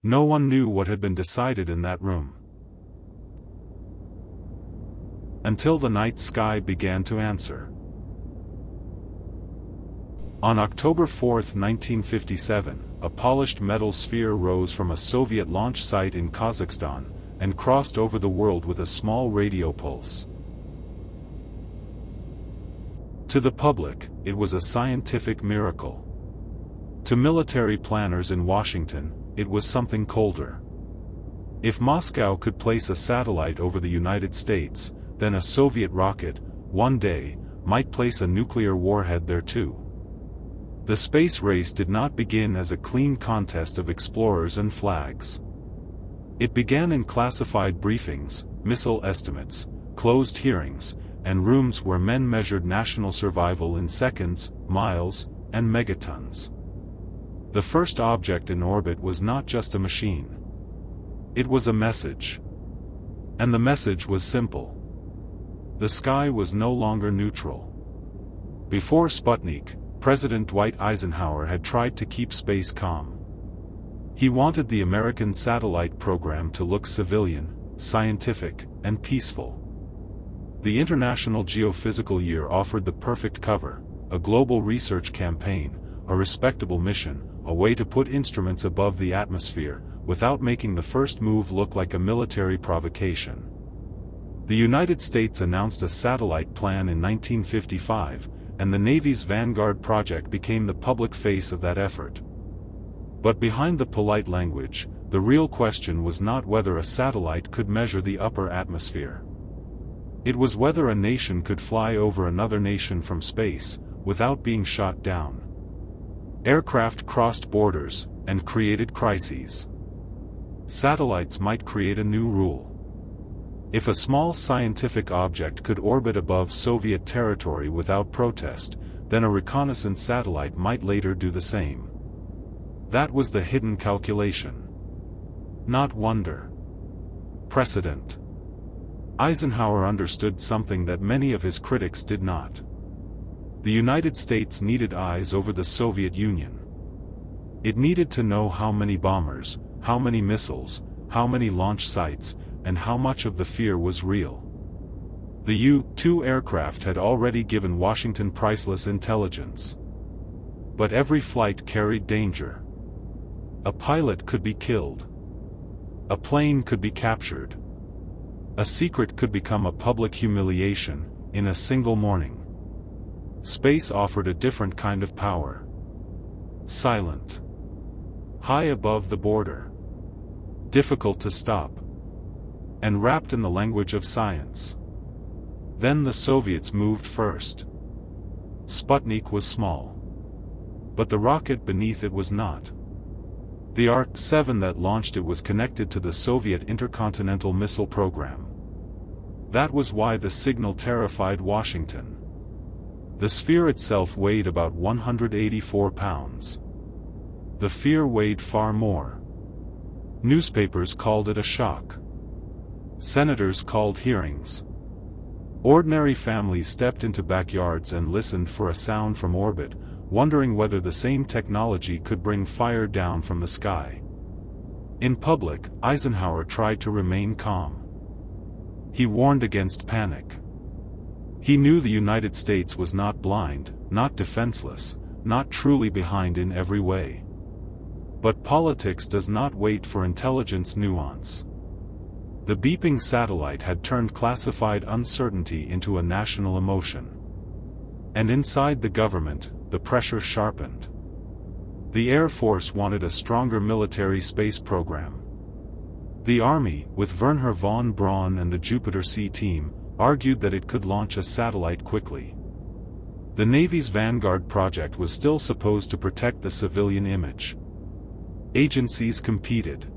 No one knew what had been decided in that room. Until the night sky began to answer. On October 4, 1957, a polished metal sphere rose from a Soviet launch site in Kazakhstan, and crossed over the world with a small radio pulse. To the public, it was a scientific miracle. To military planners in Washington, it was something colder. If Moscow could place a satellite over the United States, then a Soviet rocket, one day, might place a nuclear warhead there too. The space race did not begin as a clean contest of explorers and flags. It began in classified briefings, missile estimates, closed hearings, and rooms where men measured national survival in seconds, miles, and megatons. The first object in orbit was not just a machine. It was a message. And the message was simple. The sky was no longer neutral. Before Sputnik, President Dwight Eisenhower had tried to keep space calm. He wanted the American satellite program to look civilian, scientific, and peaceful. The International Geophysical Year offered the perfect cover, a global research campaign, a respectable mission, a way to put instruments above the atmosphere, without making the first move look like a military provocation. The United States announced a satellite plan in 1955, and the Navy's Vanguard project became the public face of that effort. But behind the polite language, the real question was not whether a satellite could measure the upper atmosphere. It was whether a nation could fly over another nation from space, without being shot down. Aircraft crossed borders, and created crises. Satellites might create a new rule. If a small scientific object could orbit above Soviet territory without protest, then a reconnaissance satellite might later do the same. That was the hidden calculation. Not wonder. Precedent. Eisenhower understood something that many of his critics did not. The United States needed eyes over the Soviet Union. It needed to know how many bombers, how many missiles, how many launch sites, and how much of the fear was real. The U-2 aircraft had already given Washington priceless intelligence. But every flight carried danger. A pilot could be killed. A plane could be captured. A secret could become a public humiliation, in a single morning. Space offered a different kind of power. Silent. High above the border. Difficult to stop. And wrapped in the language of science. Then the Soviets moved first. Sputnik was small. But the rocket beneath it was not. The R-7 that launched it was connected to the Soviet intercontinental missile program. That was why the signal terrified Washington. The sphere itself weighed about 184 pounds. The fear weighed far more. Newspapers called it a shock. Senators called hearings. Ordinary families stepped into backyards and listened for a sound from orbit, wondering whether the same technology could bring fire down from the sky. In public, Eisenhower tried to remain calm. He warned against panic. He knew the United States was not blind, not defenseless, not truly behind in every way. But politics does not wait for intelligence nuance. The beeping satellite had turned classified uncertainty into a national emotion. And inside the government, the pressure sharpened. The Air Force wanted a stronger military space program. The Army, with Wernher von Braun and the Jupiter C team, argued that it could launch a satellite quickly. The Navy's Vanguard project was still supposed to protect the civilian image. Agencies competed.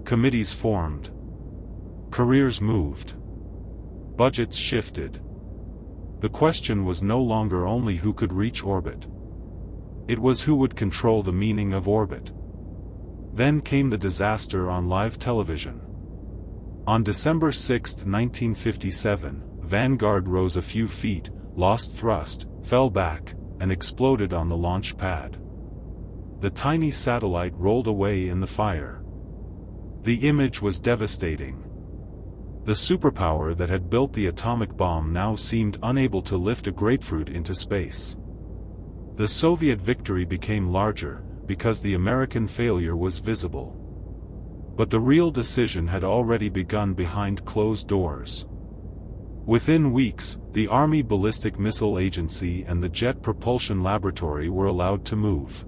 Committees formed. Careers moved. Budgets shifted. The question was no longer only who could reach orbit. It was who would control the meaning of orbit. Then came the disaster on live television. On December 6, 1957, Vanguard rose a few feet, lost thrust, fell back, and exploded on the launch pad. The tiny satellite rolled away in the fire. The image was devastating. The superpower that had built the atomic bomb now seemed unable to lift a grapefruit into space. The Soviet victory became larger, because the American failure was visible. But the real decision had already begun behind closed doors. Within weeks, the Army Ballistic Missile Agency and the Jet Propulsion Laboratory were allowed to move.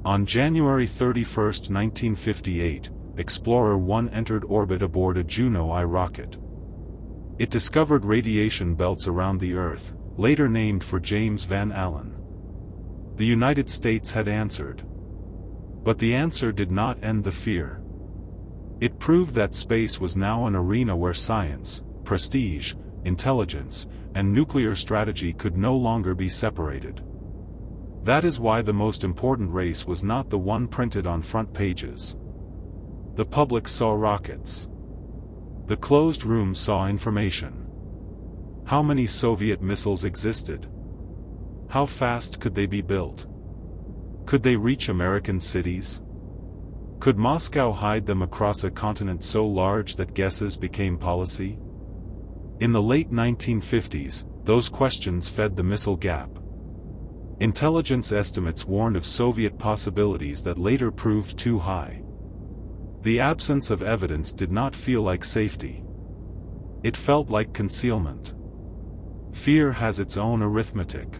On January 31, 1958, Explorer 1 entered orbit aboard a Juno I rocket. It discovered radiation belts around the Earth, later named for James Van Allen. The United States had answered. But the answer did not end the fear. It proved that space was now an arena where science, prestige, intelligence, and nuclear strategy could no longer be separated. That is why the most important race was not the one printed on front pages. The public saw rockets. The closed room saw information. How many Soviet missiles existed? How fast could they be built? Could they reach American cities? Could Moscow hide them across a continent so large that guesses became policy? In the late 1950s, those questions fed the missile gap. Intelligence estimates warned of Soviet possibilities that later proved too high. The absence of evidence did not feel like safety. It felt like concealment. Fear has its own arithmetic.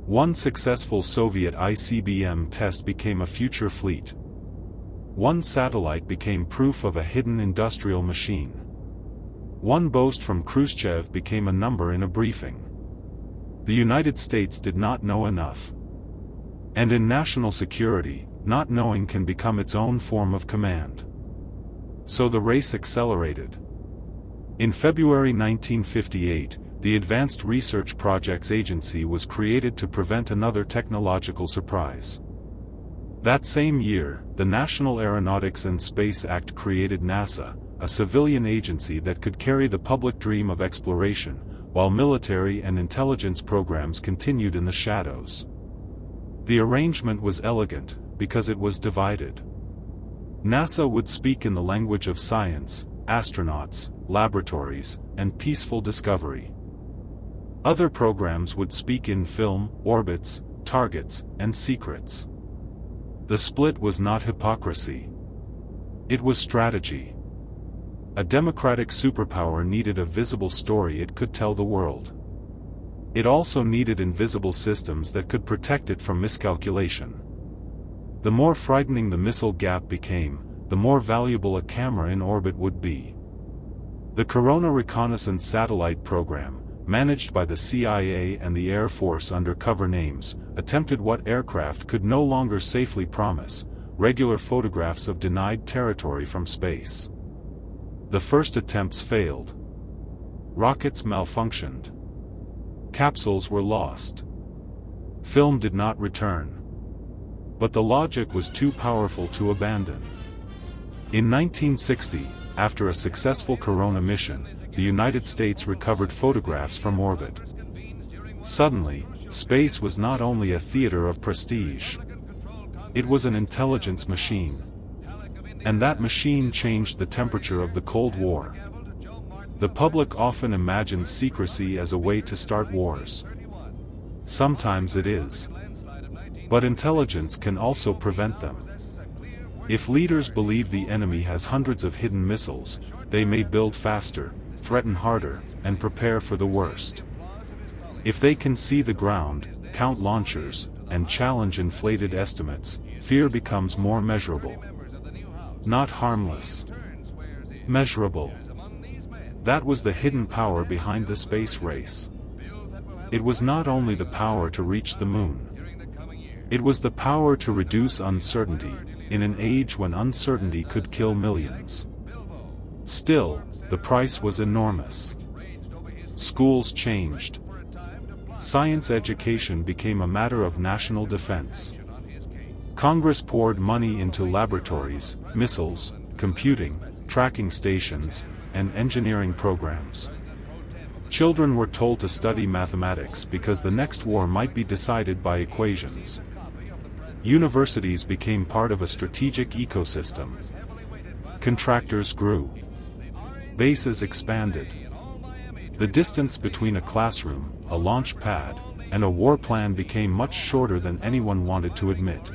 One successful Soviet ICBM test became a future fleet. One satellite became proof of a hidden industrial machine. One boast from Khrushchev became a number in a briefing. The United States did not know enough. And in national security, not knowing can become its own form of command. So the race accelerated. In February 1958, the Advanced Research Projects Agency was created to prevent another technological surprise. That same year, the National Aeronautics and Space Act created NASA, a civilian agency that could carry the public dream of exploration, while military and intelligence programs continued in the shadows. The arrangement was elegant, because it was divided. NASA would speak in the language of science, astronauts, laboratories, and peaceful discovery. Other programs would speak in film, orbits, targets, and secrets. The split was not hypocrisy. It was strategy. A democratic superpower needed a visible story it could tell the world. It also needed invisible systems that could protect it from miscalculation. The more frightening the missile gap became, the more valuable a camera in orbit would be. The Corona reconnaissance satellite program, managed by the CIA and the Air Force under cover names, attempted what aircraft could no longer safely promise: regular photographs of denied territory from space. The first attempts failed. Rockets malfunctioned. Capsules were lost. Film did not return. But the logic was too powerful to abandon. In 1960, after a successful Corona mission, the United States recovered photographs from orbit. Suddenly, space was not only a theater of prestige. It was an intelligence machine. And that machine changed the temperature of the Cold War. The public often imagines secrecy as a way to start wars. Sometimes it is. But intelligence can also prevent them. If leaders believe the enemy has hundreds of hidden missiles, they may build faster, threaten harder, and prepare for the worst. If they can see the ground, count launchers, and challenge inflated estimates, fear becomes more measurable. Not harmless. Measurable. That was the hidden power behind the space race. It was not only the power to reach the moon. It was the power to reduce uncertainty, in an age when uncertainty could kill millions. Still, the price was enormous. Schools changed. Science education became a matter of national defense. Congress poured money into laboratories, missiles, computing, tracking stations, and engineering programs. Children were told to study mathematics because the next war might be decided by equations. Universities became part of a strategic ecosystem. Contractors grew. Bases expanded. The distance between a classroom, a launch pad, and a war plan became much shorter than anyone wanted to admit.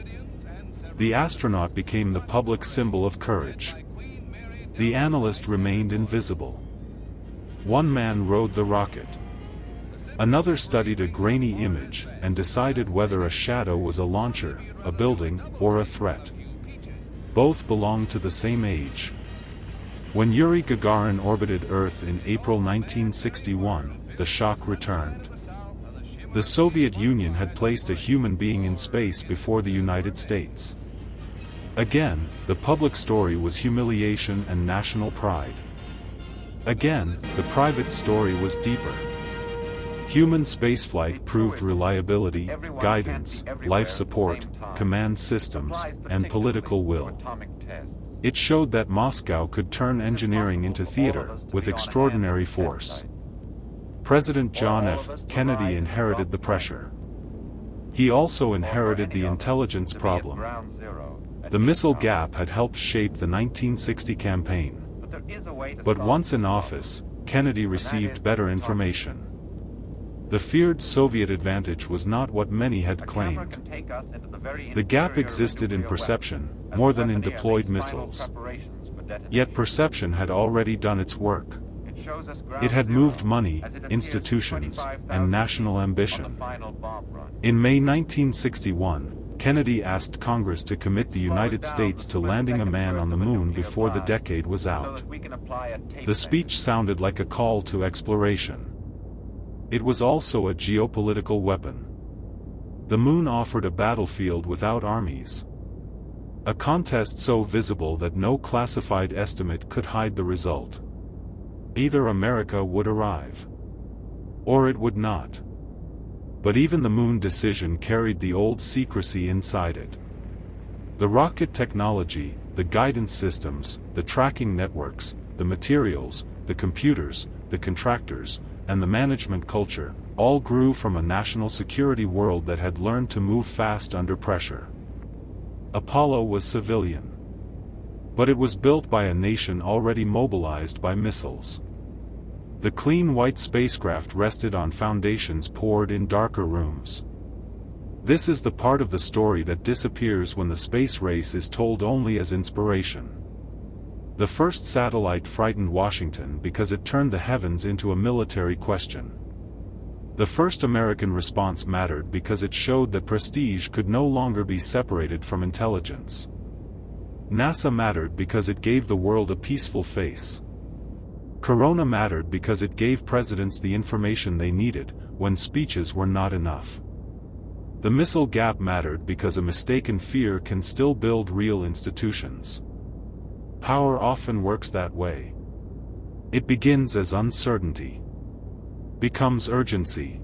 The astronaut became the public symbol of courage. The analyst remained invisible. One man rode the rocket. Another studied a grainy image and decided whether a shadow was a launcher, a building, or a threat. Both belonged to the same age. When Yuri Gagarin orbited Earth in April 1961, the shock returned. The Soviet Union had placed a human being in space before the United States. Again, the public story was humiliation and national pride. Again, the private story was deeper. Human spaceflight proved reliability, guidance, life support, command systems, and political will. It showed that Moscow could turn engineering into theater, with extraordinary force. President John F. Kennedy inherited the pressure. He also inherited the intelligence problem. The missile gap had helped shape the 1960 campaign. But once in office, Kennedy received better information. The feared Soviet advantage was not what many had claimed. The gap existed in perception, more than in deployed missiles. Yet perception had already done its work. It had moved money, institutions, and national ambition. In May 1961, Kennedy asked Congress to commit the United States to landing a man on the moon before the decade was out. The speech sounded like a call to exploration. It was also a geopolitical weapon. The moon offered a battlefield without armies. A contest so visible that no classified estimate could hide the result. Either America would arrive, or it would not. But even the moon decision carried the old secrecy inside it. The rocket technology, the guidance systems, the tracking networks, the materials, the computers, the contractors, and the management culture, all grew from a national security world that had learned to move fast under pressure. Apollo was civilian. But it was built by a nation already mobilized by missiles. The clean white spacecraft rested on foundations poured in darker rooms. This is the part of the story that disappears when the space race is told only as inspiration. The first satellite frightened Washington because it turned the heavens into a military question. The first American response mattered because it showed that prestige could no longer be separated from intelligence. NASA mattered because it gave the world a peaceful face. Corona mattered because it gave presidents the information they needed, when speeches were not enough. The missile gap mattered because a mistaken fear can still build real institutions. Power often works that way. It begins as uncertainty, becomes urgency,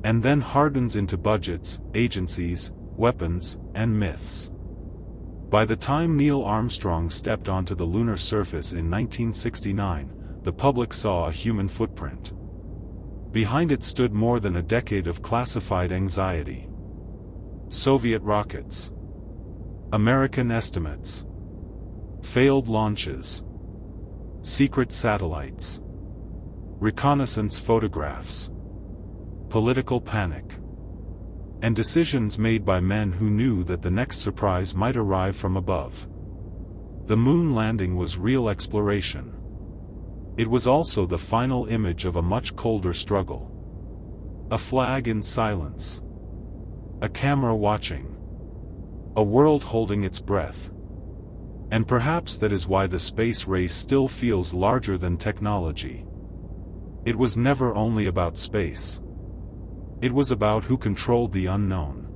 and then hardens into budgets, agencies, weapons, and myths. By the time Neil Armstrong stepped onto the lunar surface in 1969, the public saw a human footprint. Behind it stood more than a decade of classified anxiety. Soviet rockets, American estimates, failed launches, secret satellites, reconnaissance photographs, political panic, and decisions made by men who knew that the next surprise might arrive from above. The moon landing was real exploration. It was also the final image of a much colder struggle. A flag in silence. A camera watching. A world holding its breath. And perhaps that is why the space race still feels larger than technology. It was never only about space. It was about who controlled the unknown.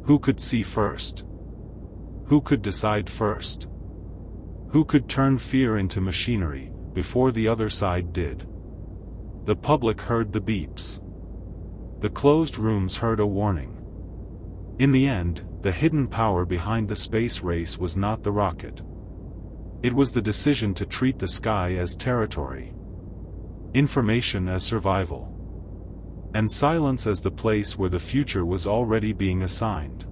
Who could see first? Who could decide first? Who could turn fear into machinery, before the other side did? The public heard the beeps. The closed rooms heard a warning. In the end, the hidden power behind the space race was not the rocket. It was the decision to treat the sky as territory, information as survival, and silence as the place where the future was already being assigned.